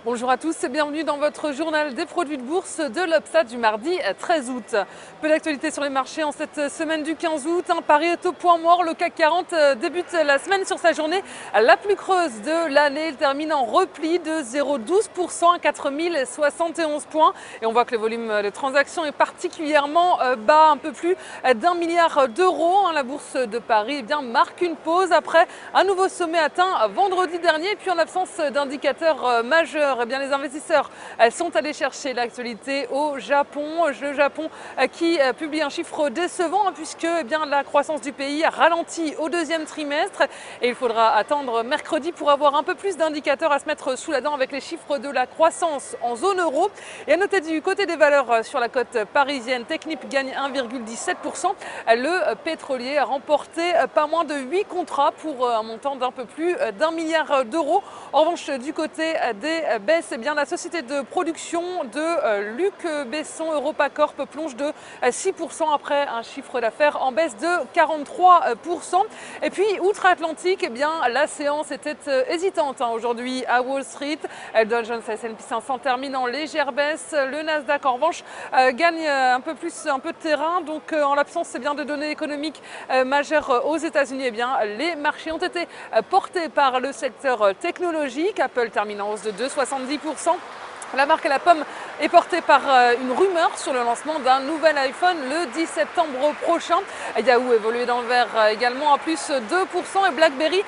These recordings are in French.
Bonjour à tous et bienvenue dans votre journal des produits de bourse de l'Obstat du mardi 13 août. Peu d'actualité sur les marchés en cette semaine du 15 août. Paris est au point mort. Le CAC 40 débute la semaine sur sa journée la plus creuse de l'année. Il termine en repli de 0,12% à 4071 points. Et on voit que le volume de transactions est particulièrement bas, un peu plus d'1 milliard d'euros. La bourse de Paris marque une pause après un nouveau sommet atteint vendredi dernier. Et puis en absence d'indicateurs majeurs, les investisseurs sont allés chercher l'actualité au Japon. Le Japon qui publie un chiffre décevant puisque la croissance du pays a ralenti au deuxième trimestre et il faudra attendre mercredi pour avoir un peu plus d'indicateurs à se mettre sous la dent avec les chiffres de la croissance en zone euro. Et à noter du côté des valeurs sur la côte parisienne, Technip gagne 1,17%. Le pétrolier a remporté pas moins de 8 contrats pour un montant d'un peu plus d'1 milliard d'euros. En revanche, du côté des baisse, la société de production de Luc Besson Europacorp plonge de 6% après un chiffre d'affaires en baisse de 43%. Et puis, outre-Atlantique, la séance était hésitante aujourd'hui à Wall Street. Dow Jones et S&P 500 terminent en légère baisse. Le Nasdaq, en revanche, gagne un peu de terrain. Donc, en l'absence de données économiques majeures aux États-Unis, les marchés ont été portés par le secteur technologique. Apple termine en hausse de 2,70%. La marque à la pomme est portée par une rumeur sur le lancement d'un nouvel iPhone le 10 septembre prochain. Yahoo évoluait dans le vert également à plus 2%. Et BlackBerry,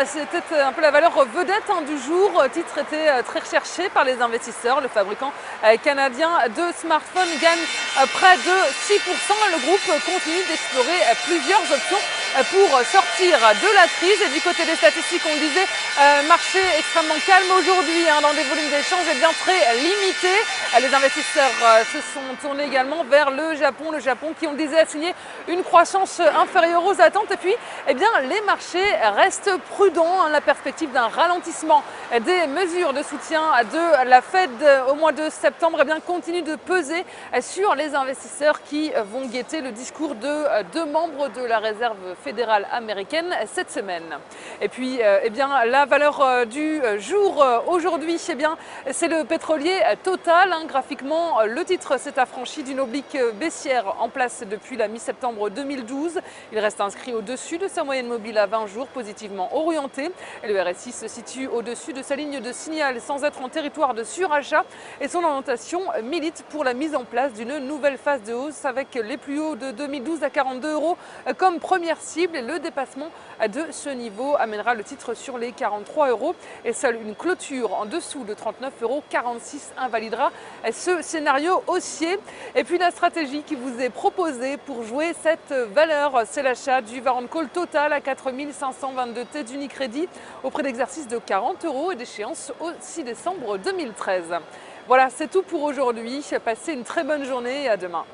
c'était un peu la valeur vedette du jour. Le titre était très recherché par les investisseurs. Le fabricant canadien de smartphones gagne près de 6%. Le groupe continue d'explorer plusieurs options pour sortir de la crise. Et du côté des statistiques, on disait marché extrêmement calme aujourd'hui dans des volumes d'échanges très limités. Les investisseurs se sont tournés également vers le Japon qui, on le disait, a signé une croissance inférieure aux attentes. Et puis, les marchés restent prudents. La perspective d'un ralentissement des mesures de soutien de la Fed au mois de septembre continue de peser sur les investisseurs qui vont guetter le discours de deux membres de la Réserve fédérale américaine cette semaine. Et puis, la valeur du jour aujourd'hui, c'est le pétrolier Total. Graphiquement, le titre s'est affranchi d'une oblique baissière en place depuis la mi-septembre 2012. Il reste inscrit au-dessus de sa moyenne mobile à 20 jours, positivement orientée. Et le RSI se situe au-dessus de sa ligne de signal sans être en territoire de surachat. Et son orientation milite pour la mise en place d'une nouvelle phase de hausse avec les plus hauts de 2012 à 42 € comme première cible. Et le dépassement de ce niveau amènera le titre sur les 43 € et seule une clôture en dessous de 39,46 € invalidera ce scénario haussier. Et puis la stratégie qui vous est proposée pour jouer cette valeur, c'est l'achat du Warrant Call Total à 4522 T d'Unicredit au prix d'exercice de 40 € et d'échéance au 6 décembre 2013. Voilà, c'est tout pour aujourd'hui. Passez une très bonne journée et à demain.